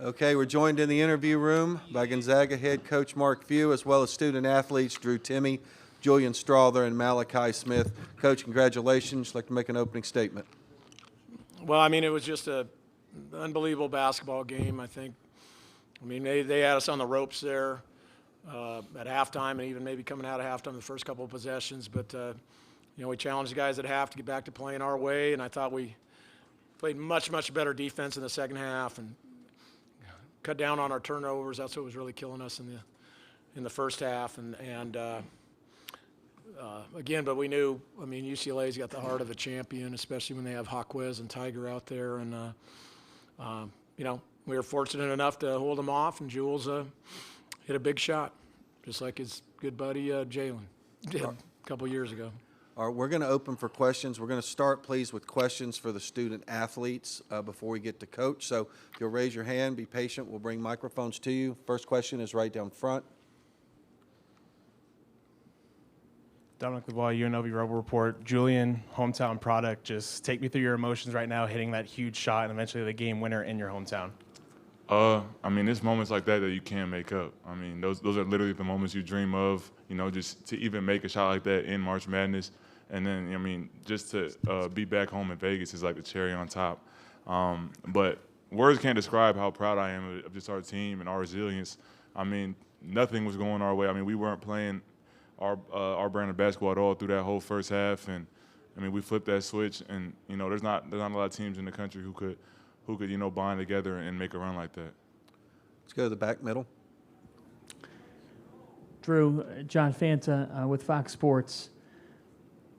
Okay, we're joined in the interview room by Gonzaga head coach Mark Few, as well as student athletes Drew Timme, Julian Strother, and Malachi Smith. Coach, congratulations. I'd like to make an opening statement. Well, I mean, it was just an unbelievable basketball game, I think. I mean, they had us on the ropes there at halftime and even maybe coming out of halftime the first couple of possessions. But, we challenged the guys at half to get back to playing our way, and I thought we played much, much better defense in the second half and cut down on our turnovers. That's what was really killing us in the first half. Again, but we knew, I mean, UCLA's got the heart of a champion, especially when they have Jaquez and Tiger out there. And, we were fortunate enough to hold them off, and Jules hit a big shot, just like his good buddy Jalen did a couple years ago. All right, we're going to open for questions. We're going to start, please, with questions for the student athletes before we get to coach. So if you'll raise your hand, be patient. We'll bring microphones to you. First question is right down front. Dominic LeBlanc, UNLV Rebel Report. Julian, hometown product. Just take me through your emotions right now, hitting that huge shot and eventually the game winner in your hometown. It's moments like that you can't make up. I mean, those are literally the moments you dream of, just to even make a shot like that in March Madness. And then, just to be back home in Vegas is like the cherry on top. But words can't describe how proud I am of just our team and our resilience. I mean, nothing was going our way. I mean, we weren't playing our brand of basketball at all through that whole first half. And, we flipped that switch. And, there's not a lot of teams in the country who could bond together and make a run like that. Let's go to the back middle. Drew, John Fanta with Fox Sports.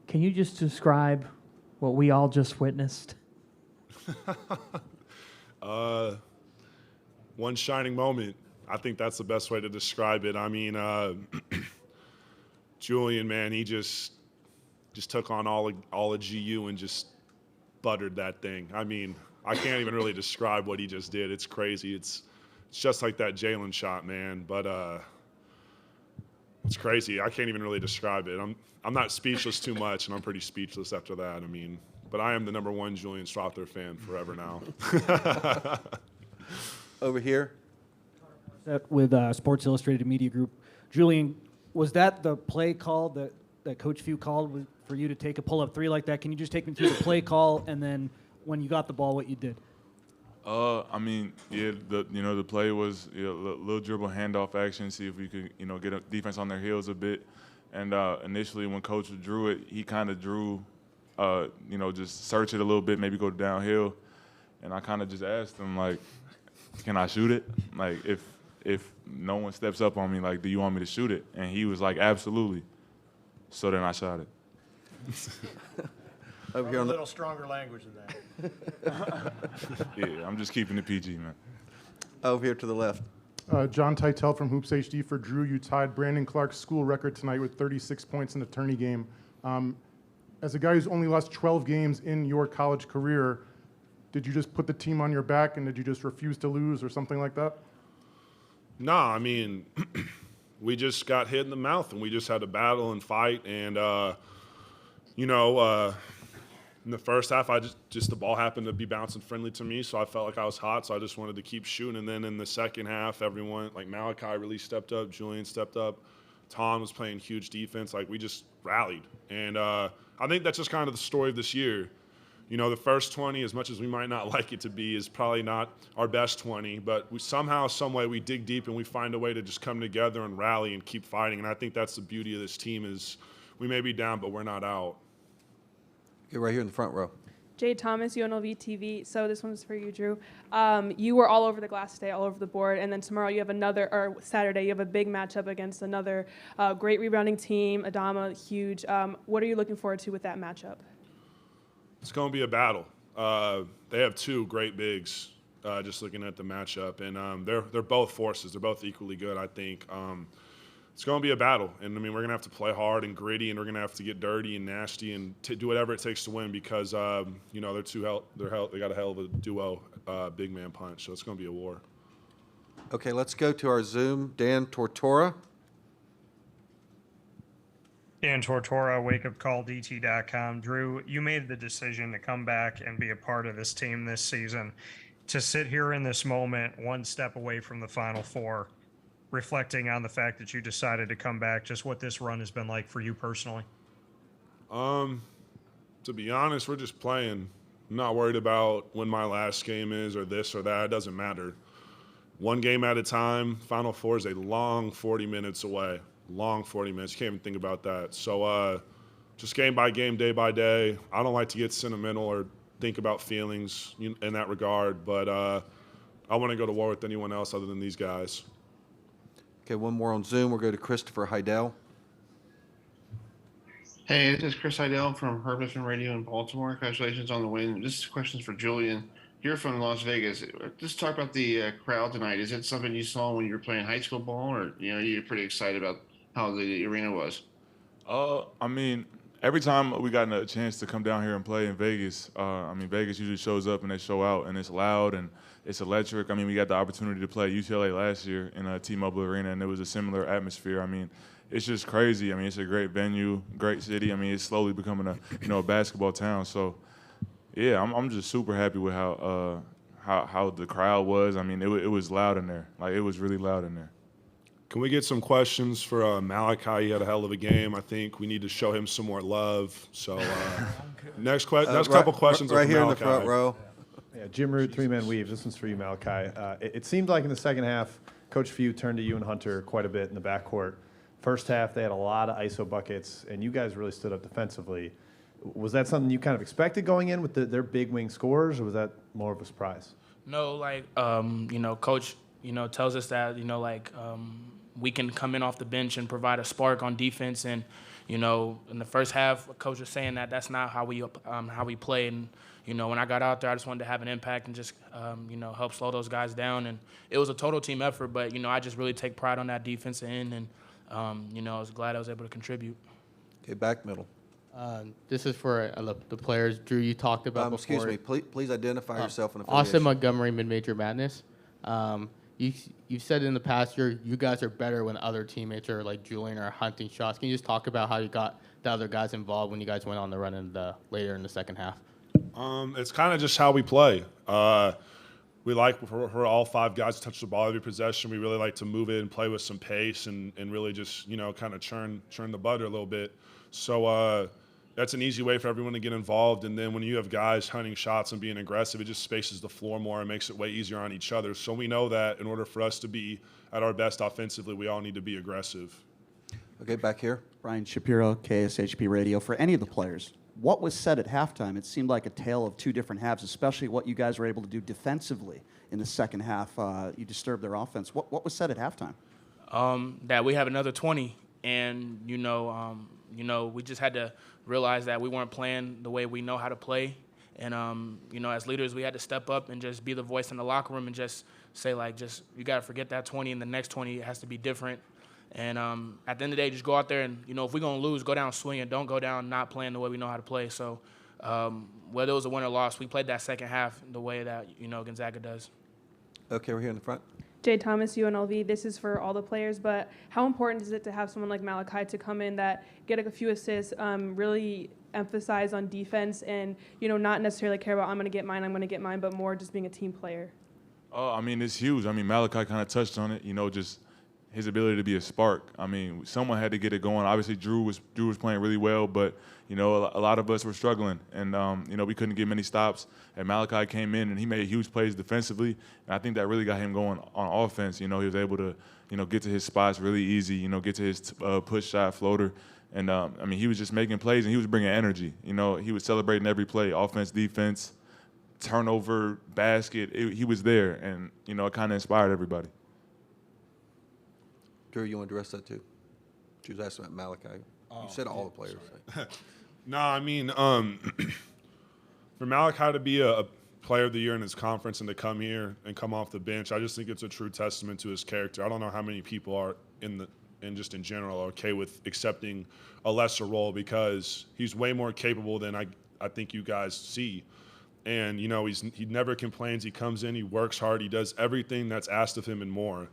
Can you just describe what we all just witnessed? One shining moment. I think that's the best way to describe it. I mean, Julian, man, he just took on all of GU and just buttered that thing. I mean, I can't even really describe what he just did. It's crazy. It's just like that Jalen shot, man. But it's crazy. I can't even really describe it. I'm not speechless too much, and I'm pretty speechless after that. I mean, but I am the #1 Julian Strother fan forever now. Over here. With Sports Illustrated Media Group. Julian, was that the play call that Coach Few called for you to take a pull-up three like that? Can you just take me through the play call and then when you got the ball, what you did? The play was a little dribble handoff action, see if we could, get a defense on their heels a bit. And initially when Coach drew it, he kind of drew, just search it a little bit, maybe go downhill. And I kind of just asked him, like, can I shoot it? Like, if no one steps up on me, like, do you want me to shoot it? And he was like, absolutely. So then I shot it. Over here A little stronger language than that. Yeah, I'm just keeping it PG, man. Over here to the left. John Titel from Hoops HD for Drew. You tied Brandon Clark's school record tonight with 36 points in a tourney game. As a guy who's only lost 12 games in your college career, did you just put the team on your back and did you just refuse to lose or something like that? No, I mean, we just got hit in the mouth and we just had to battle and fight. And, in the first half, the ball happened to be bouncing friendly to me, so I felt like I was hot, so I just wanted to keep shooting. And then in the second half, everyone, like Malachi really stepped up, Julian stepped up, Tom was playing huge defense. Like, we just rallied. And I think that's just kind of the story of this year. The first 20, as much as we might not like it to be, is probably not our best 20, but we somehow, some way, we dig deep and we find a way to just come together and rally and keep fighting. And I think that's the beauty of this team is we may be down, but we're not out. Get right here in the front row. Jade Thomas, UNLV TV. So this one's for you, Drew. You were all over the glass today, all over the board, and then tomorrow you have Saturday, you have a big matchup against another great rebounding team, Adama, huge. What are you looking forward to with that matchup? It's going to be a battle. They have two great bigs, just looking at the matchup, and they're both forces. They're both equally good, I think. It's going to be a battle, and we're going to have to play hard and gritty, and we're going to have to get dirty and nasty and do whatever it takes to win because they're they got a hell of a duo, big man punch. So it's going to be a war. Okay, let's go to our Zoom. Dan Tortora. Dan Tortora, wakeupcalldt.com. Drew, you made the decision to come back and be a part of this team this season. to sit here in this moment, one step away from the Final Four, reflecting on the fact that you decided to come back, just what this run has been like for you personally? To be honest, we're just playing. I'm not worried about when my last game is or this or that. It doesn't matter. One game at a time. Final Four is a long 40 minutes away. Long 40 minutes. You can't even think about that. So just game by game, day by day. I don't like to get sentimental or think about feelings in that regard, but I want to go to war with anyone else other than these guys. Okay, one more on Zoom. We'll go to Christopher Heidel. Hey, this is Chris Heidel from Herbison Radio in Baltimore. Congratulations on the win. This question's for Julian. You're from Las Vegas. Just talk about the crowd tonight. Is it something you saw when you were playing high school ball, or you're pretty excited about how the arena was? I mean, every time we got a chance to come down here and play in Vegas, Vegas usually shows up and they show out, and it's loud and it's electric. I mean, we got the opportunity to play UCLA last year in T-Mobile Arena, and it was a similar atmosphere. I mean, it's just crazy. I mean, it's a great venue, great city. I mean, it's slowly becoming a basketball town. So, yeah, I'm just super happy with how the crowd was. I mean, it was loud in there. Like, it was really loud in there. Can we get some questions for Malachi? He had a hell of a game. I think we need to show him some more love. So next couple questions right are for here Malachi. in the front row. Yeah, Jim Root, three-man weave. This one's for you, Malachi. It seemed like in the second half, Coach Few turned to you and Hunter quite a bit in the backcourt. First half, they had a lot of ISO buckets, and you guys really stood up defensively. Was that something you kind of expected going in with their big wing scorers, or was that more of a surprise? No, Coach, tells us that, we can come in off the bench and provide a spark on defense. And, in the first half, Coach was saying that that's not how we play. And, when I got out there, I just wanted to have an impact and just, help slow those guys down. And it was a total team effort, but, I just really take pride on that defensive end. And, I was glad I was able to contribute. Okay, back middle. This is for the players. Drew, you talked about before. Excuse me. Please identify yourself and affiliation. Austin Montgomery, Mid-Major Madness. You've said in the past you guys are better when other teammates are like Julian or hunting shots. Can you just talk about how you got the other guys involved when you guys went on the run later in the second half? It's kind of just how we play. We like for all five guys to touch the ball every possession. We really like to move it and play with some pace and really just kind of churn the butter a little bit. So that's an easy way for everyone to get involved. And then when you have guys hunting shots and being aggressive, it just spaces the floor more and makes it way easier on each other. So we know that in order for us to be at our best offensively, we all need to be aggressive. Okay, back here. Brian Shapiro, KSHP Radio. For any of the players, what was said at halftime? It seemed like a tale of two different halves, especially what you guys were able to do defensively in the second half. You disturbed their offense. What was said at halftime? That we have another 20, and we just had to realize that we weren't playing the way we know how to play, and as leaders, we had to step up and just be the voice in the locker room and just say you got to forget that 20, and the next 20 has to be different. And at the end of the day, just go out there and, if we're going to lose, go down swinging. Don't go down not playing the way we know how to play. So whether it was a win or loss, we played that second half the way that, Gonzaga does. Okay, we're here in the front. Jay Thomas, UNLV. This is for all the players, but how important is it to have someone like Malachi to come in that get a few assists, really emphasize on defense and, not necessarily care about I'm going to get mine, but more just being a team player? Oh, I mean, it's huge. I mean, Malachi kind of touched on it, just his ability to be a spark. I mean, someone had to get it going. Obviously, Drew was playing really well, but a lot of us were struggling, and we couldn't get many stops. And Malachi came in and he made huge plays defensively, and I think that really got him going on offense. He was able to get to his spots really easy. Get to his push shot floater, and he was just making plays and he was bringing energy. He was celebrating every play, offense, defense, turnover, basket. He was there, and it kind of inspired everybody. Drew, you want to address that too? She was asking about Malachi. You said all the players. No, I mean, for Malachi to be a player of the year in his conference and to come here and come off the bench, I just think it's a true testament to his character. I don't know how many people are in general are okay with accepting a lesser role because he's way more capable than I think you guys see. And, he never complains. He comes in, he works hard, he does everything that's asked of him and more.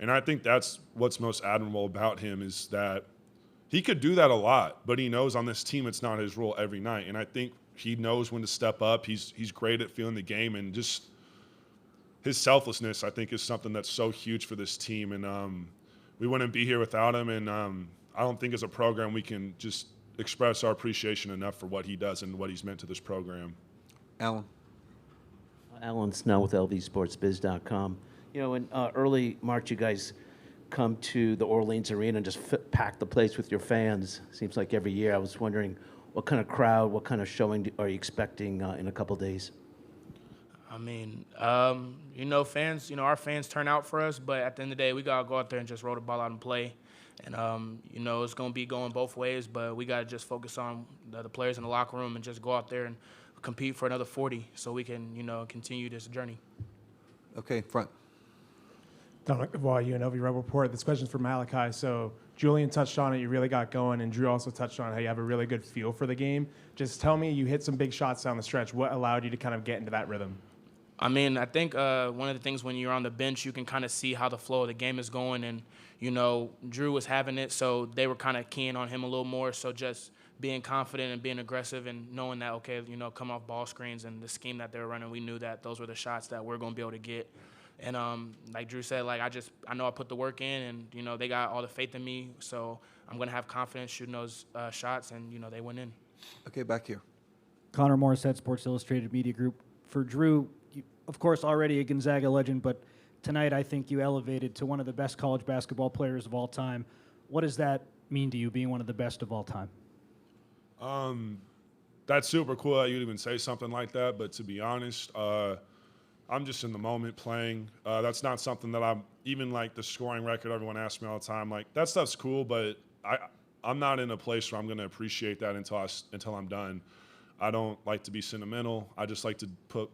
And I think that's what's most admirable about him is that he could do that a lot, but he knows on this team it's not his role every night. And I think he knows when to step up. He's great at feeling the game and just his selflessness, I think, is something that's so huge for this team, and we wouldn't be here without him. And I don't think as a program we can just express our appreciation enough for what he does and what he's meant to this program. Alan. Alan Snell with LVSportsBiz.com. You know, in early March, you guys come to the Orleans Arena and just pack the place with your fans. Seems like every year. I was wondering what kind of crowd, what kind of showing are you expecting in a couple days? I mean, you know, fans, you know, our fans turn out for us, but at the end of the day, we got to go out there and just roll the ball out and play. And, you know, it's going to be going both ways, but we got to just focus on the players in the locker room and just go out there and compete for another 40 so we can, you know, continue this journey. Okay, front. Dominic Dubois, UNLV Rebel Report. This question's for Malachi. So Julian touched on it. You really got going, and Drew also touched on how you have a really good feel for the game. Just tell me, you hit some big shots down the stretch. What allowed you to kind of get into that rhythm? I mean, I think one of the things when you're on the bench, you can kind of see how the flow of the game is going. And, you know, Drew was having it, so they were kind of keying on him a little more. So just being confident and being aggressive and knowing that, okay, you know, come off ball screens and the scheme that they were running, we knew that those were the shots that we're going to be able to get. And like Drew said, like I know I put the work in, and, you know, they got all the faith in me. So I'm going to have confidence shooting those shots, and, you know, they went in. Okay, back here. Connor Morissette, Sports Illustrated Media Group. For Drew, you, of course, already a Gonzaga legend, but tonight I think you elevated to one of the best college basketball players of all time. What does that mean to you, being one of the best of all time? That's super cool that you'd even say something like that, but to be honest, I'm just in the moment playing. That's not something that I'm, even like the scoring record, everyone asks me all the time, like that stuff's cool, but I'm not in a place where I'm gonna appreciate that until I'm done. I don't like to be sentimental. I just like to put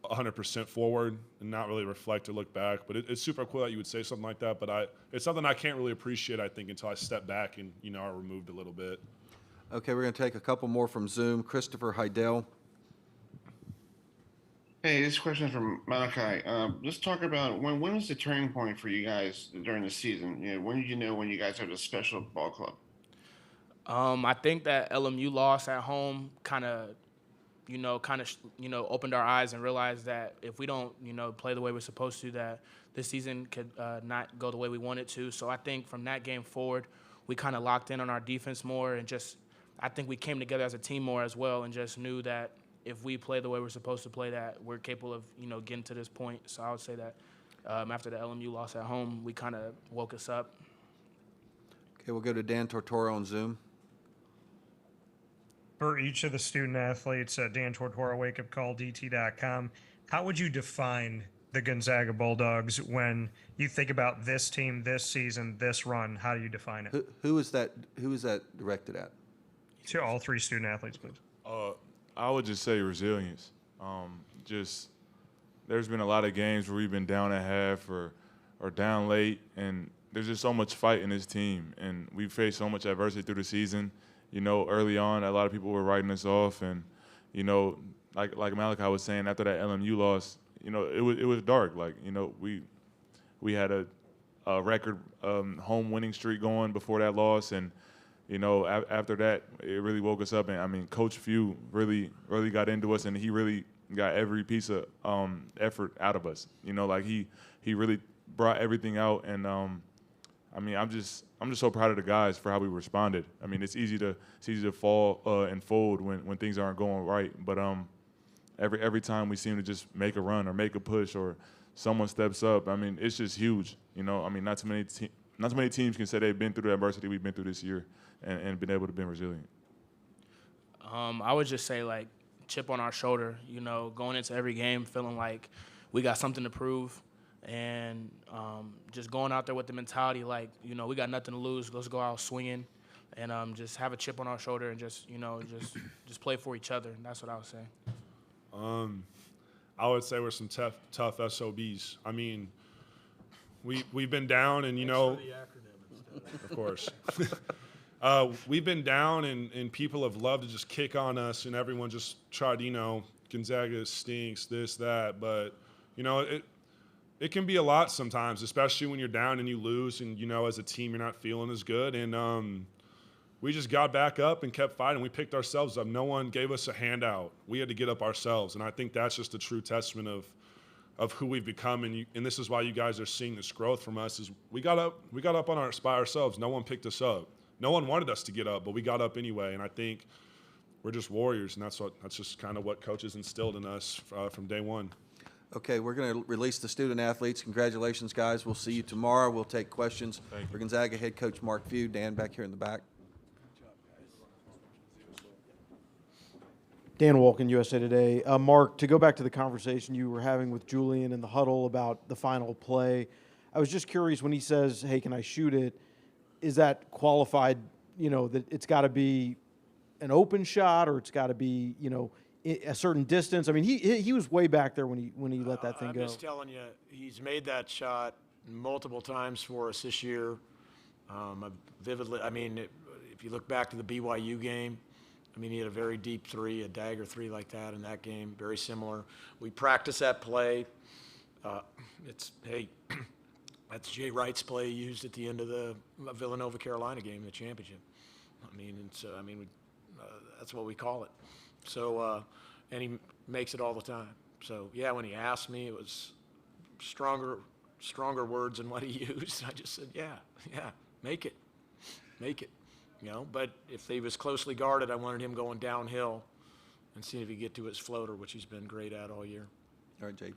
100% forward and not really reflect or look back. But it's super cool that you would say something like that, but it's something I can't really appreciate, I think, until I step back and, you know, are removed a little bit. Okay, we're going to take a couple more from Zoom. Christopher Heidel. Hey, this question is from Malachi. Let's talk about when was the turning point for you guys during the season? You know, when did you know when you guys had a special ball club? I think that LMU loss at home kind of opened our eyes and realized that if we don't, you know, play the way we're supposed to, that this season could not go the way we want it to. So I think from that game forward, we kind of locked in on our defense more, and just I think we came together as a team more as well, and just knew that if we play the way we're supposed to play, that we're capable of, you know, getting to this point. So I would say that after the LMU loss at home, we kind of woke us up. Okay, we'll go to Dan Tortora on Zoom. For each of the student athletes, Dan Tortora, wakeupcalldt.com, how would you define the Gonzaga Bulldogs when you think about this team, this season, this run? How do you define it? Who is that directed at? To all three student athletes, please. I would just say resilience. Just there's been a lot of games where we've been down at half or down late, and there's just so much fight in this team, and we've faced so much adversity through the season. You know, early on, a lot of people were writing us off, and, you know, like Malachi was saying, after that LMU loss, you know, it was dark. Like, you know, we had a record home winning streak going before that loss, and, you know, after that, it really woke us up. And I mean, Coach Few really got into us, and he really got every piece of effort out of us. You know, like he really brought everything out, and I mean, I'm just so proud of the guys for how we responded. I mean, it's easy to fall and fold when things aren't going right. But every time we seem to just make a run or make a push or someone steps up, I mean, it's just huge. You know, I mean, not too many teams can say they've been through the adversity we've been through this year and been able to be resilient. I would just say, like, chip on our shoulder. You know, going into every game feeling like we got something to prove. And just going out there with the mentality like, you know, we got nothing to lose. Let's go out swinging, and just have a chip on our shoulder and just, you know, just play for each other. And that's what I would say. I would say we're some tough SOBs. I mean, we've been down, and, you know, of course, we've been down, and people have loved to just kick on us, and everyone just tried, you know, Gonzaga stinks, this, that, but, you know, it can be a lot sometimes, especially when you're down and you lose, and, you know, as a team you're not feeling as good. And we just got back up and kept fighting. We picked ourselves up. No one gave us a handout. We had to get up ourselves, and I think that's just a true testament of of who we've become, and this is why you guys are seeing this growth from us. Is we got up by ourselves. No one picked us up. No one wanted us to get up, but we got up anyway. And I think we're just warriors, and that's just kind of what coaches instilled in us from day one. Okay, we're going to release the student athletes. Congratulations, guys. We'll see you tomorrow. We'll take questions for Gonzaga head coach Mark Few. Dan, back here in the back. Dan Wolken, USA Today. Mark, to go back to the conversation you were having with Julian in the huddle about the final play, I was just curious when he says, hey, can I shoot it? Is that qualified, that it's got to be an open shot or it's got to be, a certain distance? I mean, he was way back there when he let that thing go. I'm just telling you, he's made that shot multiple times for us this year. If you look back to the BYU game, he had a very deep three, a dagger three like that in that game, very similar. We practice that play. That's Jay Wright's play used at the end of the Villanova-Carolina game, the championship. That's what we call it. So, and he makes it all the time. So, yeah, when he asked me, it was stronger words than what he used. I just said, yeah, make it. But if he was closely guarded, I wanted him going downhill and seeing if he could get to his floater, which he's been great at all year. All right, Jake.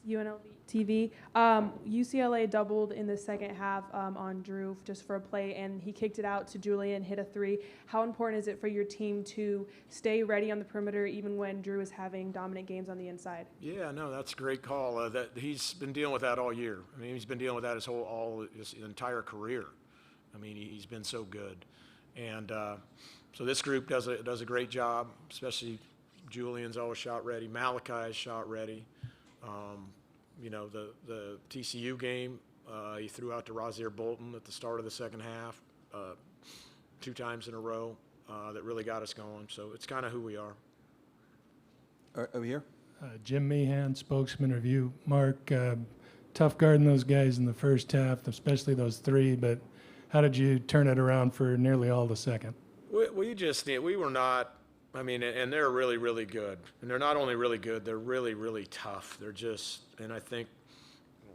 UNLV TV. UCLA doubled in the second half on Drew just for a play, and he kicked it out to Julian, hit a three. How important is it for your team to stay ready on the perimeter even when Drew is having dominant games on the inside? Yeah, no, that's a great call. That he's been dealing with that all year. He's been dealing with that his entire career. He's been so good. And so this group does a great job, especially Julian's always shot ready. Malachi is shot ready. The TCU game, he threw out to Razir Bolton at the start of the second half 2 times in a row that really got us going. So it's kind of who we are. All right, over here. Jim Meehan, Spokesman Review. Mark, tough guarding those guys in the first half, especially those 3, but how did you turn it around for nearly all the second? We were not, and they're really, really good. And they're not only really good, they're really, really tough. And I think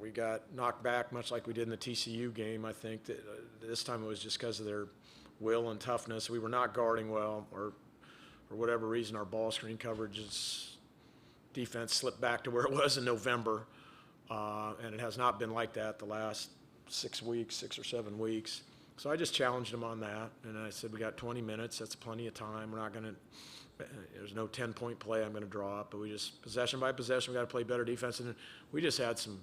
we got knocked back much like we did in the TCU game. I think that this time it was just because of their will and toughness. We were not guarding well, or for whatever reason, our ball screen defense slipped back to where it was in November. And it has not been like that the last 6 or 7 weeks. So I just challenged them on that, and I said, we got 20 minutes. That's plenty of time. There's no 10-point play I'm going to draw up, but we just, possession by possession, we got to play better defense. And we just had some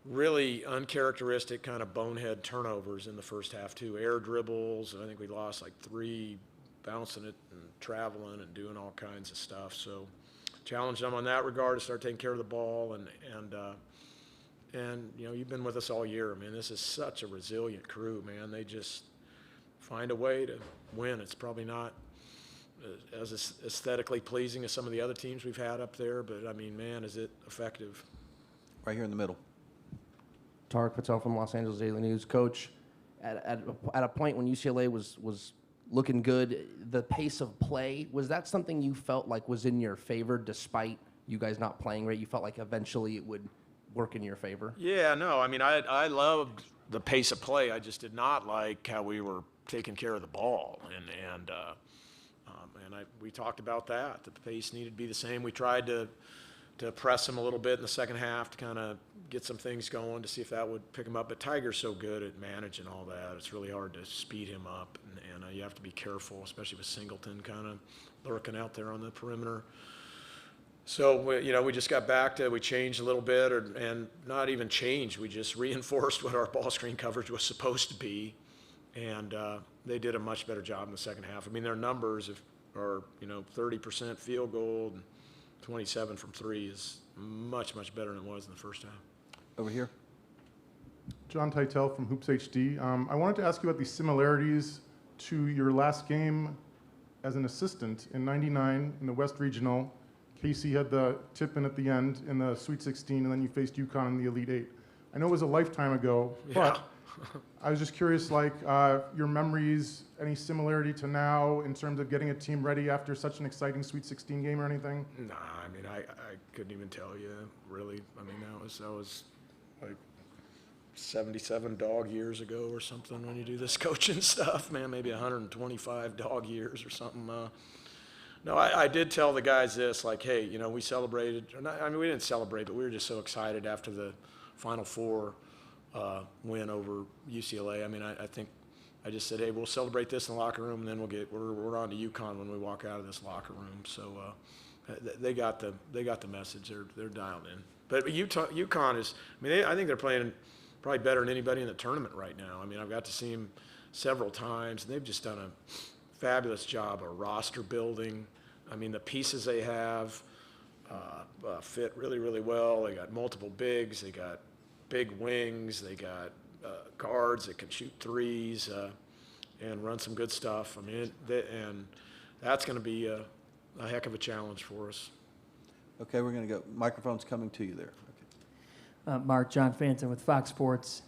really uncharacteristic kind of bonehead turnovers in the first half, too. Air dribbles. I think we lost like 3, bouncing it and traveling and doing all kinds of stuff. So challenged them on that regard to start taking care of the ball. And you've been with us all year. This is such a resilient crew, man. They just find a way to win. It's probably not as aesthetically pleasing as some of the other teams we've had up there, but man, is it effective. Right here in the middle. Tarek Patel from Los Angeles Daily News. Coach, at a point when UCLA was looking good, the pace of play, was that something you felt like was in your favor despite you guys not playing right? You felt like eventually it would work in your favor? Yeah, no, I loved the pace of play. I just did not like how we were taking care of the ball, and we talked about that the pace needed to be the same. We tried to press him a little bit in the second half to kind of get some things going to see if that would pick him up. But Tiger's so good at managing all that; it's really hard to speed him up, and you have to be careful, especially with Singleton kind of lurking out there on the perimeter. So, we just got back to, we changed a little bit, and not even changed. We just reinforced what our ball screen coverage was supposed to be, and they did a much better job in the second half. Their numbers are, 30% field goal and 27 from 3 is much, much better than it was in the first half. Over here. John Titel from Hoops HD. I wanted to ask you about the similarities to your last game as an assistant in '99 in the West Regional. Casey had the tip-in at the end in the Sweet 16, and then you faced UConn in the Elite 8. I know it was a lifetime ago, but I was just curious, like, your memories, any similarity to now in terms of getting a team ready after such an exciting Sweet 16 game or anything? Nah, I mean, I couldn't even tell you, really. I mean, that was like 77 dog years ago or something when you do this coaching stuff, man, maybe 125 dog years or something. No, I did tell the guys this, like, hey, you know, we celebrated, or not, I mean, we didn't celebrate, but we were just so excited after the Final Four win over UCLA. I mean, I think I just said, hey, we'll celebrate this in the locker room, and then we're on to UConn when we walk out of this locker room. So they got the message. They're dialed in. But UConn is, I mean, I think they're playing probably better than anybody in the tournament right now. I mean, I've got to see them several times, and they've just done a fabulous job of roster building. I mean, the pieces they have fit really, really well. They got multiple bigs. They got big wings. They got guards that can shoot threes and run some good stuff. I mean, and that's going to be a heck of a challenge for us. Okay, we're going to go. Microphone's coming to you there. Okay. Mark, John Fanta with Fox Sports.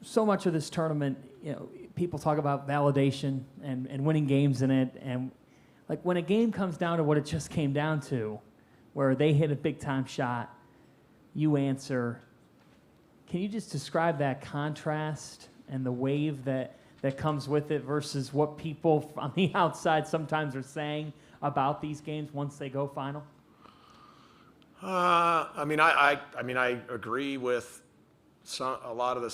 So much of this tournament, you know, people talk about validation and winning games in it. And like when a game comes down to what it just came down to, where they hit a big time shot, you answer. Can you just describe that contrast and the wave that comes with it versus what people on the outside sometimes are saying about these games once they go final? I mean, I agree with a lot of the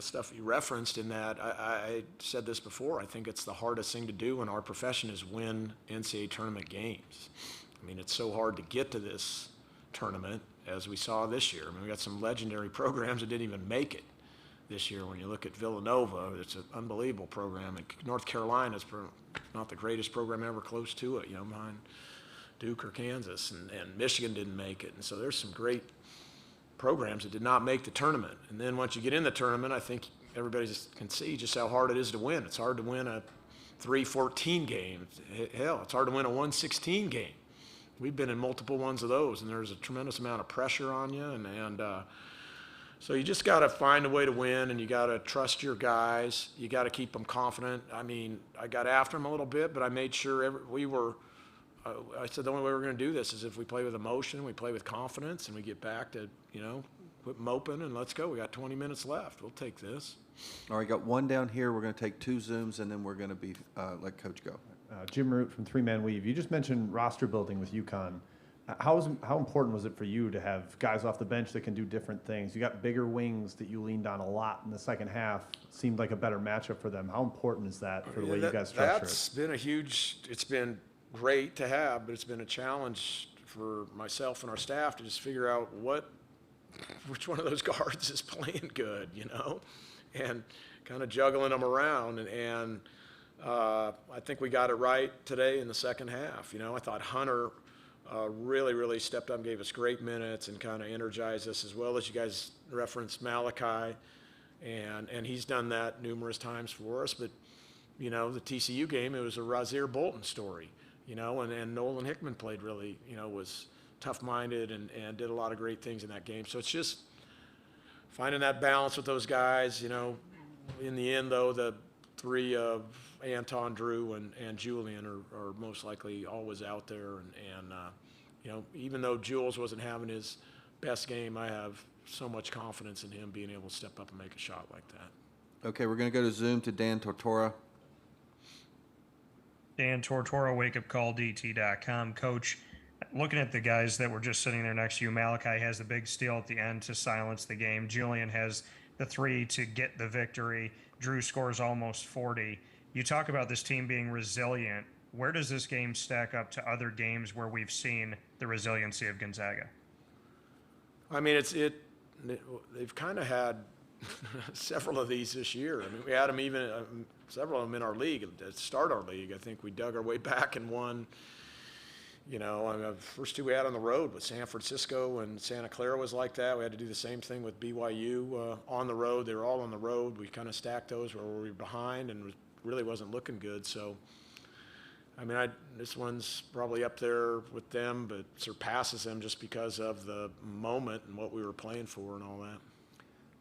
stuff you referenced in that. I said this before. I think it's the hardest thing to do in our profession is win NCAA tournament games. I mean, it's so hard to get to this tournament, as we saw this year. I mean, we got some legendary programs that didn't even make it this year. When you look at Villanova, it's an unbelievable program. And North Carolina's not the greatest program ever close to it, you know, behind Duke or Kansas. And Michigan didn't make it. And so there's some great programs that did not make the tournament. And then once you get in the tournament, I think everybody just can see just how hard it is to win. It's hard to win a 3-14 game. Hell, it's hard to win a 1-16 game. We've been in multiple ones of those, and there's a tremendous amount of pressure on you. And so you just got to find a way to win, and you got to trust your guys. You got to keep them confident. I mean, I got after them a little bit, but I made sure I said the only way we're going to do this is if we play with emotion, we play with confidence, and we get back to, you know, quit moping and let's go. We got 20 minutes left. We'll take this. All right, got one down here. We're going to take 2 Zooms, and then we're going to let Coach go. Jim Root from Three Man Weave. You just mentioned roster building with UConn. How important was it for you to have guys off the bench that can do different things? You got bigger wings that you leaned on a lot in the second half. Seemed like a better matchup for them. How important is that for the way you guys structure That's been it's been great to have, but it's been a challenge for myself and our staff to just figure out which one of those guards is playing good, you know, and kind of juggling them around. And I think we got it right today in the second half. You know, I thought Hunter really, really stepped up and gave us great minutes and kind of energized us, as well as you guys referenced Malachi, and he's done that numerous times for us. But, you know, the TCU game, it was a Razir Bolton story, you know, and Nolan Hickman played really, you know, was tough-minded and did a lot of great things in that game. So it's just finding that balance with those guys. You know, in the end, though, the 3 of Anton, Drew, and Julian are most likely always out there. And you know, even though Jules wasn't having his best game, I have so much confidence in him being able to step up and make a shot like that. Okay, we're going to go to Zoom to Dan Tortora. Dan Tortora, wakeupcalldt.com. Coach, looking at the guys that were just sitting there next to you, Malachi has the big steal at the end to silence the game. Julian has the 3 to get the victory. Drew scores almost 40. You talk about this team being resilient. Where does this game stack up to other games where we've seen the resiliency of Gonzaga? I mean, they've kind of had several of these this year. I mean, we had them even several of them in our league at start our league. I think we dug our way back and won. You know, I mean, the first 2 we had on the road with San Francisco and Santa Clara was like that. We had to do the same thing with BYU on the road. They were all on the road. We kind of stacked those where we were behind and really wasn't looking good. So, I mean, this one's probably up there with them, but surpasses them just because of the moment and what we were playing for and all that.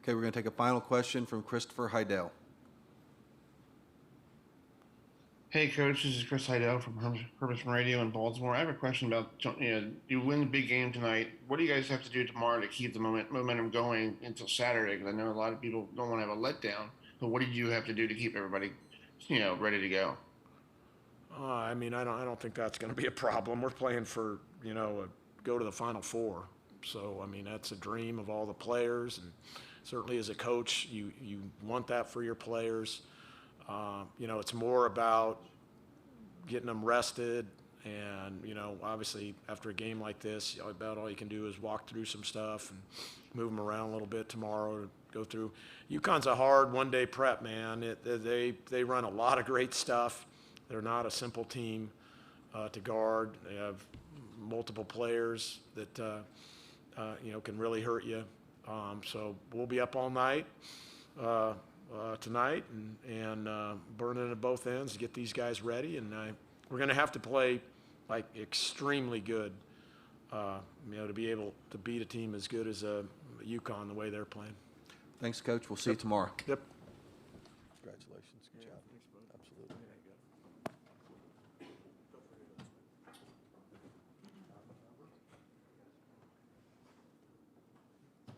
Okay, we're going to take a final question from Christopher Heidel. Hey, Coach, this is Chris Heidel from Herbison Radio in Baltimore. I have a question about, you win the big game tonight. What do you guys have to do tomorrow to keep the momentum going until Saturday? Because I know a lot of people don't want to have a letdown. But what did you have to do to keep everybody, ready to go? I mean, I don't think that's going to be a problem. We're playing for, go to the Final Four. So, I mean, that's a dream of all the players. And certainly as a coach, you want that for your players. It's more about getting them rested. And, obviously after a game like this, about all you can do is walk through some stuff and move them around a little bit tomorrow to go through. UConn's a hard one-day prep, man. They run a lot of great stuff. They're not a simple team to guard. They have multiple players that, can really hurt you. So we'll be up all night tonight and burning at both ends to get these guys ready. And we're going to have to play like extremely good, to be able to beat a team as good as UConn the way they're playing. Thanks, Coach. We'll see you tomorrow. Yep. Congratulations.